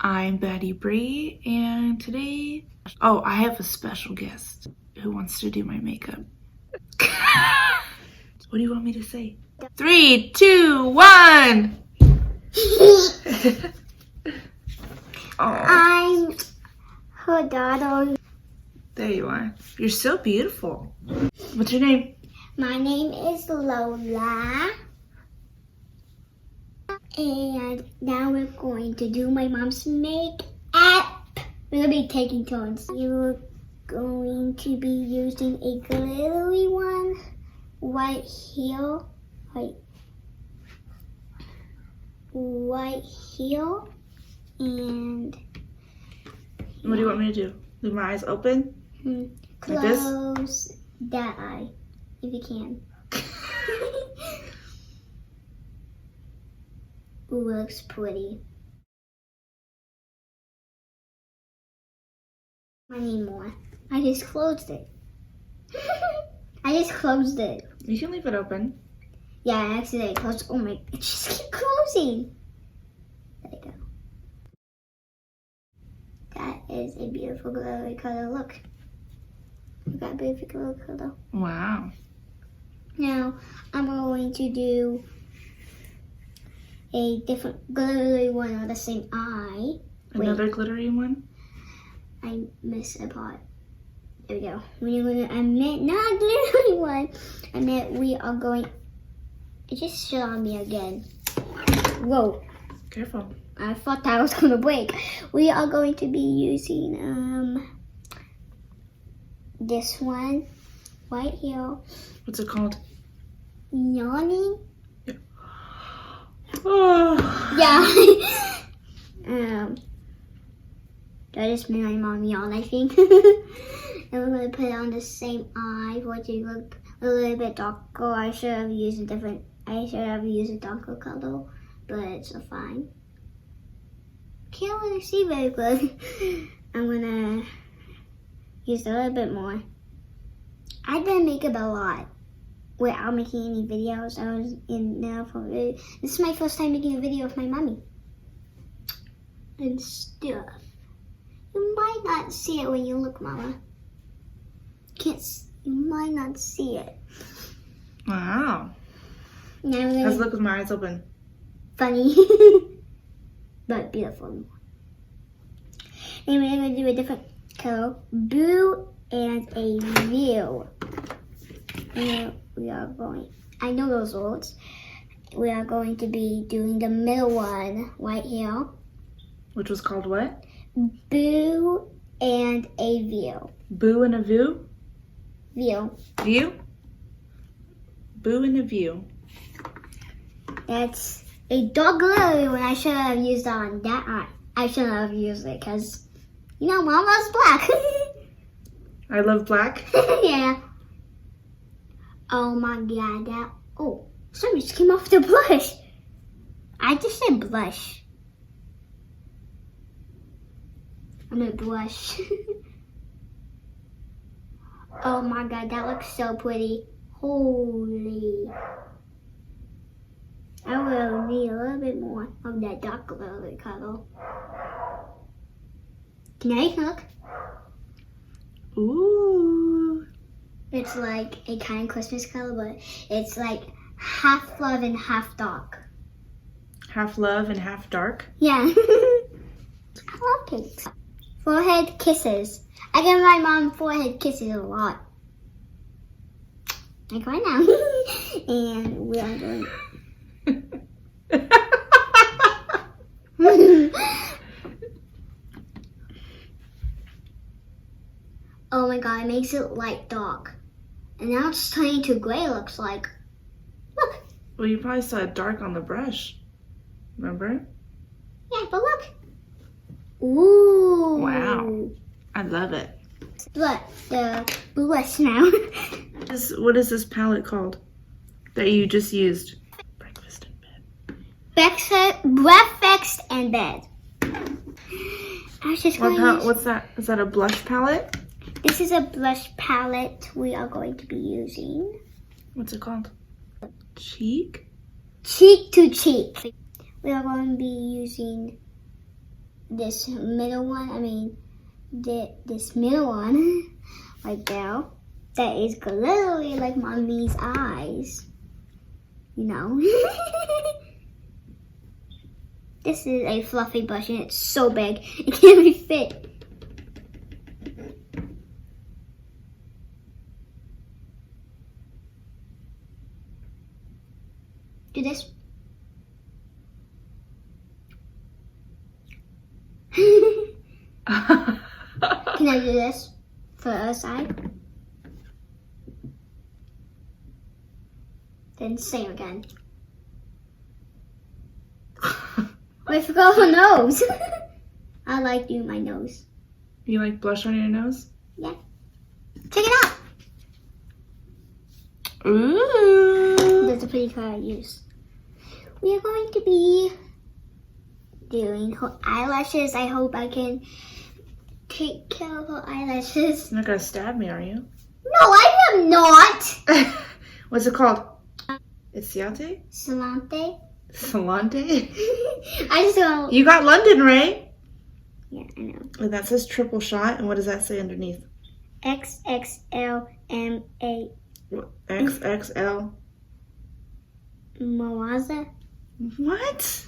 I'm Batty Brea, and today, I have a special guest who wants to do my makeup. What do you want me to say? 3, 2, 1! I'm her daughter. There you are. You're so beautiful. What's your name? My name is Lola. And now we're going to do my mom's makeup. We're going to be taking turns. You're going to be using a glittery one right here. Right here. And What do you want me to do? Leave my eyes open? Close like this? That eye, if you can. Ooh, it looks pretty. I need more. I just closed it. You can leave it open. Yeah, I accidentally closed. Oh my, it just keep closing. There you go. That is a beautiful glittery color. Look. Look at that beautiful glittery color. Wow. Now, I'm going to do a different glittery one on the same eye. Another glittery one? I missed a part. There we go. I meant not glittery one. I meant we are going. It just shut on me again. Whoa. Careful. I thought that was gonna break. We are going to be using this one right here. What's it called? Yawning. Oh. Yeah. That just made my mom yawn, I think. And we're gonna put it on the same eye, which it look a little bit darker. I should have used a darker color, but it's fine. Can't really see very good. I'm gonna use a little bit more. I didn't make up a lot without making any videos. I was in there for this is my first time making a video with my mommy and stuff. You might not see it when you look, Mama. You might not see it. Wow. Now Let's look with my eyes open. Funny, but beautiful. And we're gonna do a different color, blue and a view. And we are going. I know those words. We are going to be doing the middle one right here. Which was called what? Boo and a view. Boo and a view? View. View? Boo and a view. That's a dog glittery when I should have used it on that eye. I shouldn't have used it because, you know, Mom loves black. I love black? Yeah. Oh my God, something just came off the blush. I just said blush. I'm gonna blush. Oh my God, that looks so pretty. Holy. I will need a little bit more of that dark glittery color. Now you can look. Ooh. It's like a kind of Christmas color, but it's like half love and half dark. Half love and half dark? Yeah. I love cakes. Forehead kisses. I give my mom forehead kisses a lot. Like right now. And we are doing Oh my God, it makes it light dark. And now it's turning to gray, looks like. Look. Well, you probably saw it dark on the brush. Remember? Yeah, but look. Ooh. Wow. I love it. Look, the blush now. What is this palette called that you just used? Breakfast in bed. Breakfast and bed. I was just What's that? Is that a blush palette? This is a blush palette we are going to be using. What's it called? Cheek? Cheek to cheek. We are going to be using this middle one. This middle one, right there. That is literally like mommy's eyes. You know. This is a fluffy brush and it's so big it can't be fit. Do this. Can I do this for the other side? Then same again. I forgot her nose. I like doing my nose. You like blush on your nose? Yeah. Check it out. Ooh. That's a pretty color I use. We are going to be doing her eyelashes. I hope I can take care of her eyelashes. You're not gonna stab me, are you? No, I am not. What's it called? It's Ciate? Salante. Salante? I just don't. You got London, right? Yeah, I know. And that says triple shot. And what does that say underneath? XXLMA. XXL. Moaza. What?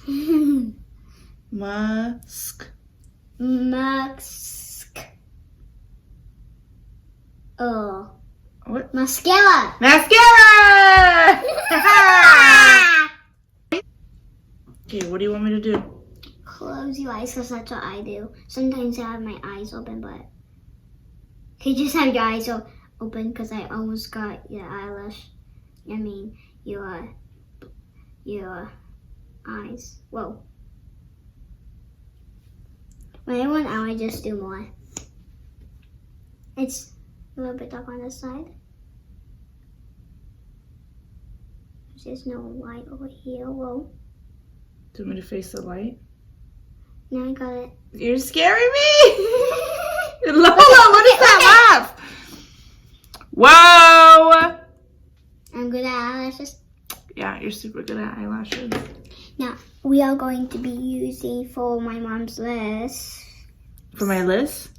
Musk. Musk. Oh. What? Mascara. Mascara! Okay, what do you want me to do? Close your eyes because that's what I do. Sometimes I have my eyes open, but okay, just have your eyes open because I almost got your eyelash. I mean, your eyes. Whoa. When I want out, I just do more. It's a little bit dark on this side. There's no light over here. Whoa. Do you want me to face the light? Now I got it. You're scaring me! Lola, what is that laugh? Whoa! I'm good at eyelashes. Yeah, you're super good at eyelashes. Now, we are going to be using for my mom's list. For my list?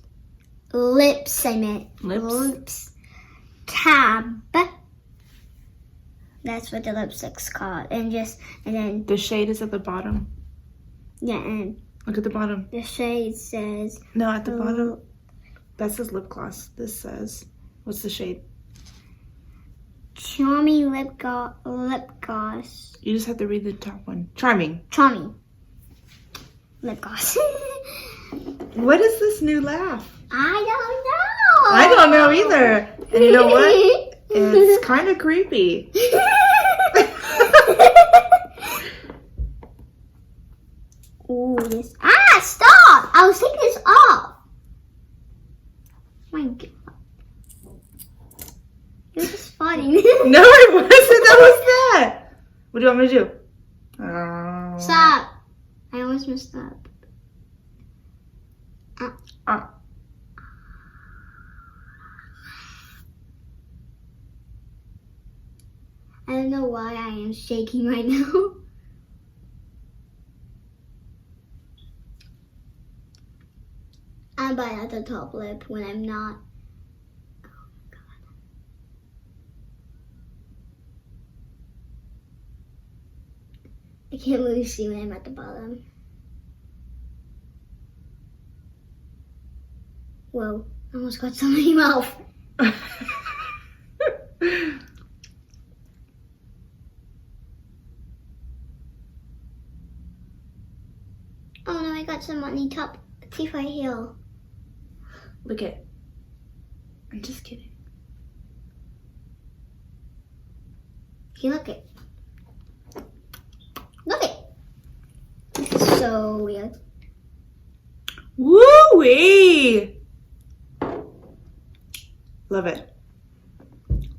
Lips, I meant. Lips? Tab. That's what the lipstick's called. And then, The shade is at the bottom. yeah, and Look at the bottom. the shade says, No, at the bottom. That says lip gloss. This says, what's the shade? Charming lip gloss. You just have to read the top one. Charming. Charming lip gloss. What is this new laugh? I I don't know either. And you know what? It's kind of creepy. Ooh, this. Ah, stop! I was taking this off. My God. You're just farting. No, it wasn't. That was that. What do you want me to do? Stop. I almost messed up. I don't know why I am shaking right now. I bite at the top lip when I'm not. Oh my God. I can't really see when I'm at the bottom. Whoa, I almost got some in my mouth. Oh no, I got some on the top teeth right here. Look it. I'm just kidding. Okay, look it. Look it. This is so weird. Woo-wee! Love it.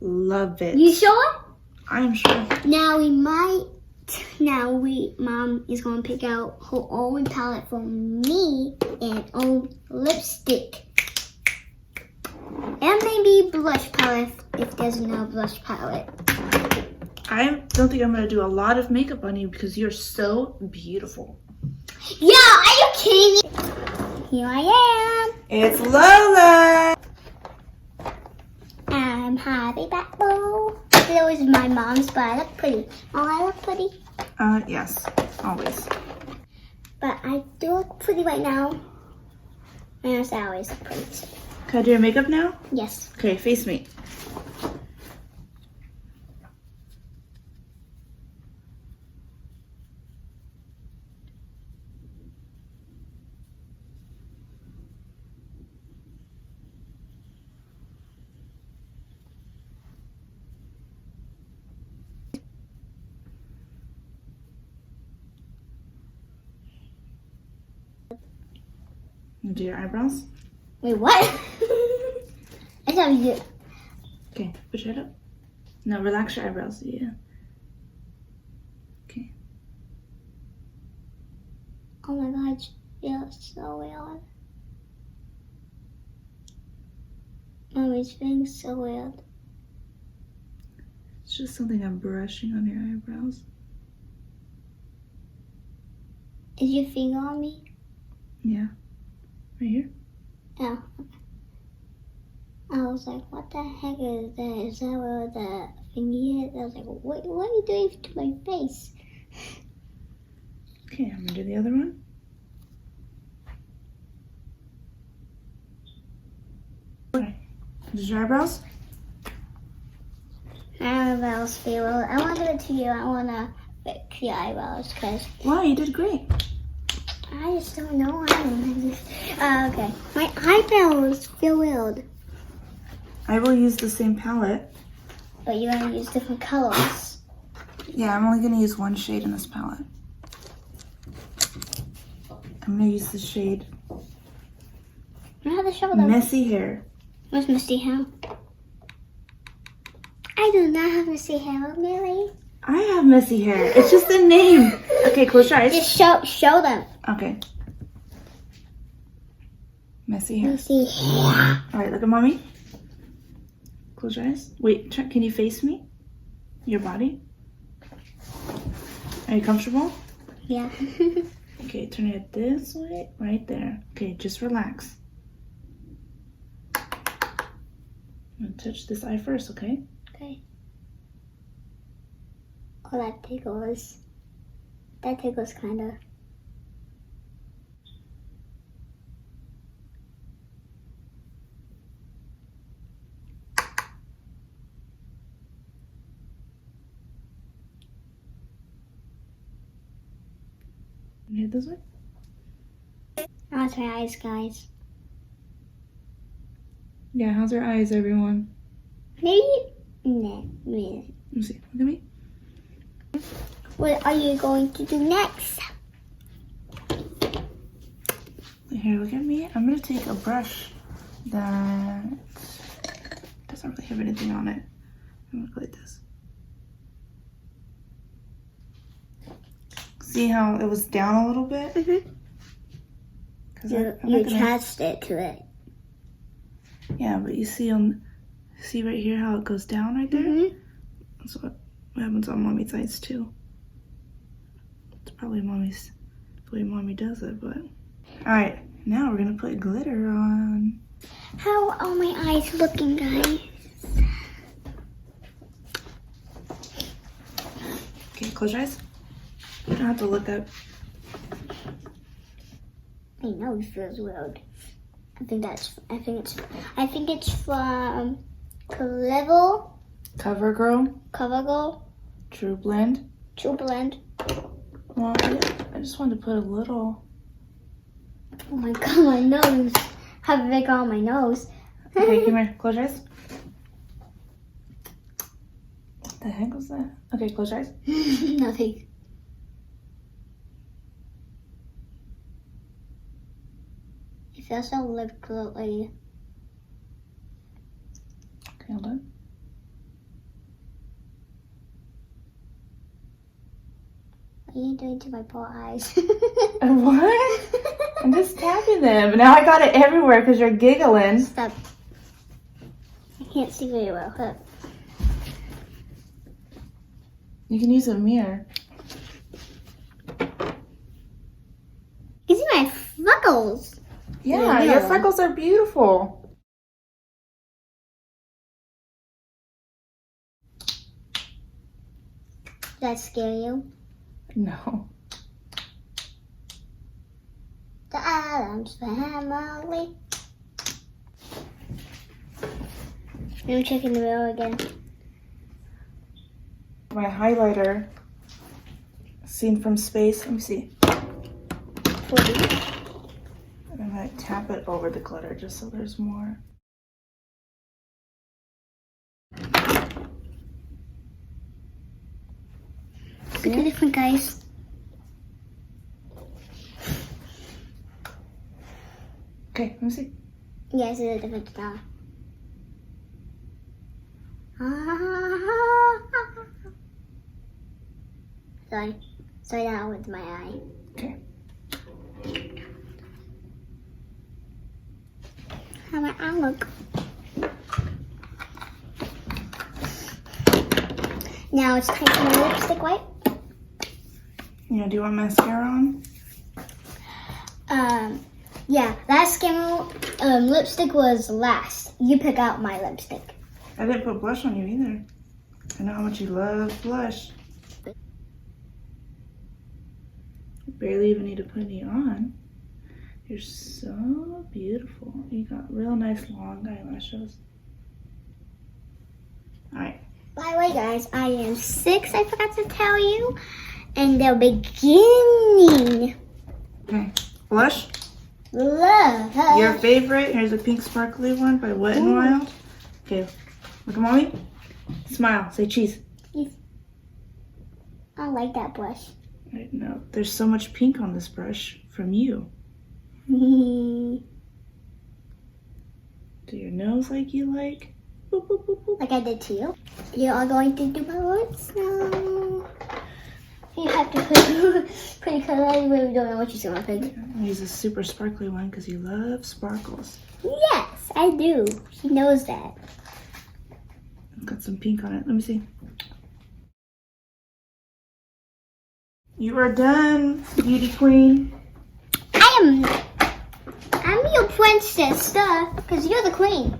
Love it. You sure? I'm sure. Now Mom is gonna pick out her own palette for me and own lipstick. And maybe blush palette if there's no blush palette. I don't think I'm going to do a lot of makeup on you because you're so beautiful. Yeah, are you Jamie. Here I It's Lola. am. I'm happy Bat Bowl. It was my mom's, but I look pretty. Oh, I look pretty. Yes, always. But I do look pretty right now. And I always look pretty. Can I do your makeup now? Yes. Okay, face me. Do your eyebrows. Wait, what? I thought you. Okay, put your head up. No, relax your eyebrows. Yeah. Okay. Oh my god, you're so weird. Mommy's being so weird. It's just something I'm brushing on your eyebrows. Is your finger on me? Yeah. Right here. Oh. I was like, what the heck is that? Is that where the thingy is? I was like, what are you doing to my face? Okay, I'm gonna do the other one. Okay. This is your eyebrows? Eyebrows feel. I want to give it to you. I want to fix your eyebrows because Wow, you did great. I just don't know. Okay. My eyebrows feel weird. I will use the same palette. But you're going to use different colors. Yeah, I'm only gonna use one shade in this palette. I'm gonna use the shade I have to show them. Messy Hair. Where's Misty Hair? I do not have Misty Hair, really. I have messy hair. It's just a name. Okay, close your eyes. Just show them. Okay. Messy hair. Misty Hair. All right, look at mommy. Close your eyes. Wait, can you face me? Your body? Are you comfortable? Yeah. Okay, turn it this way. Right there. Okay, just relax. I'm gonna touch this eye first, okay? Okay. Oh, that tickles. That tickles kind of. Can you hit this way? That's my eyes, guys. Yeah, how's your eyes, everyone? Maybe. Nah, maybe. Let me see. Look at me. What are you going to do next? Here, look at me. I'm gonna take a brush that doesn't really have anything on it. I'm gonna go like this. See how it was down a little bit? Mm-hmm. Cause You attached it to it. Yeah, but you see right here how it goes down right there? Mm-hmm. That's what happens on mommy's eyes too. It's probably mommy's the way mommy does it, but alright, now we're gonna put glitter on. How are my eyes looking, guys? Okay, close your eyes. You don't have to look up. My nose feels weird. I think it's from CoverGirl, CoverGirl, True Blend. True Blend. Well, I just wanted to put a little. Oh my god, my nose. How big on my nose. Okay, come here. Close your eyes. What the heck was that? Okay, close your eyes. Nothing. It feels so lip glowy. Okay, hold on. What are you doing to my poor eyes? What? I'm just tapping them. Now I got it everywhere because you're giggling. Stop. I can't see very well. Look. You can use a mirror. You can see my freckles. Yeah, your freckles are beautiful. Does that scare you? No. The Adams family. I'm checking the mirror again. My highlighter, seen from space. Let me see. And I'm gonna tap it over the glitter just so there's more. Look at different guys. Okay, let me see. Yeah, it's a different style. Sorry, that went to my eye. Okay. How my eye look? Now it's time for my lipstick wipe. Do you want mascara on? Yeah, last lipstick was last. You pick out my lipstick. I didn't put blush on you either. I know how much you love blush. You barely even need to put any on. You're so beautiful. You got real nice long eyelashes. Alright. By the way, guys, I am 6, I forgot to tell you. And the beginning. Okay. Blush? Love. Your favorite? Here's a pink sparkly one by Wet n Wild. Okay. Look at mommy. Smile. Say cheese. I like that blush. I know. There's so much pink on this brush from you. Do Do your nose like you like? Boop, boop, boop, boop. like I did to you. You are going to do my lips now. You have to put pretty color. I really don't know what you're going to pick. Use a super sparkly one because you love sparkles. Yes, I do. He knows that. Got some pink on it. Let me see. You are done, beauty queen. I'm your princess stuff because you're the queen.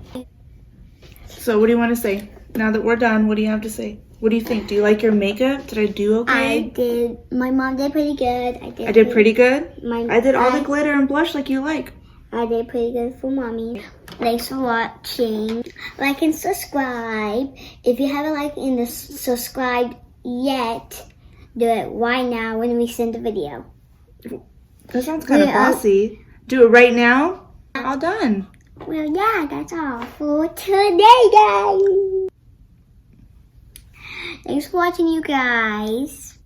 So what do you want to say? Now that we're done, what do you have to say? What do you think? Do you like your makeup? Did I do okay? I did. My mom did pretty good. I did pretty good? I did all the I- glitter and blush like you like. I did pretty good for mommy. Thanks for watching. Like and subscribe. If you haven't liked and subscribed yet, do it right now when we send the video. That sounds kind of Yeah. bossy. Do it right now? All done. Well, yeah, that's all for today, guys. Thanks for watching, you guys.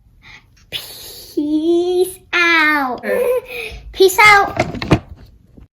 Peace out. Peace out.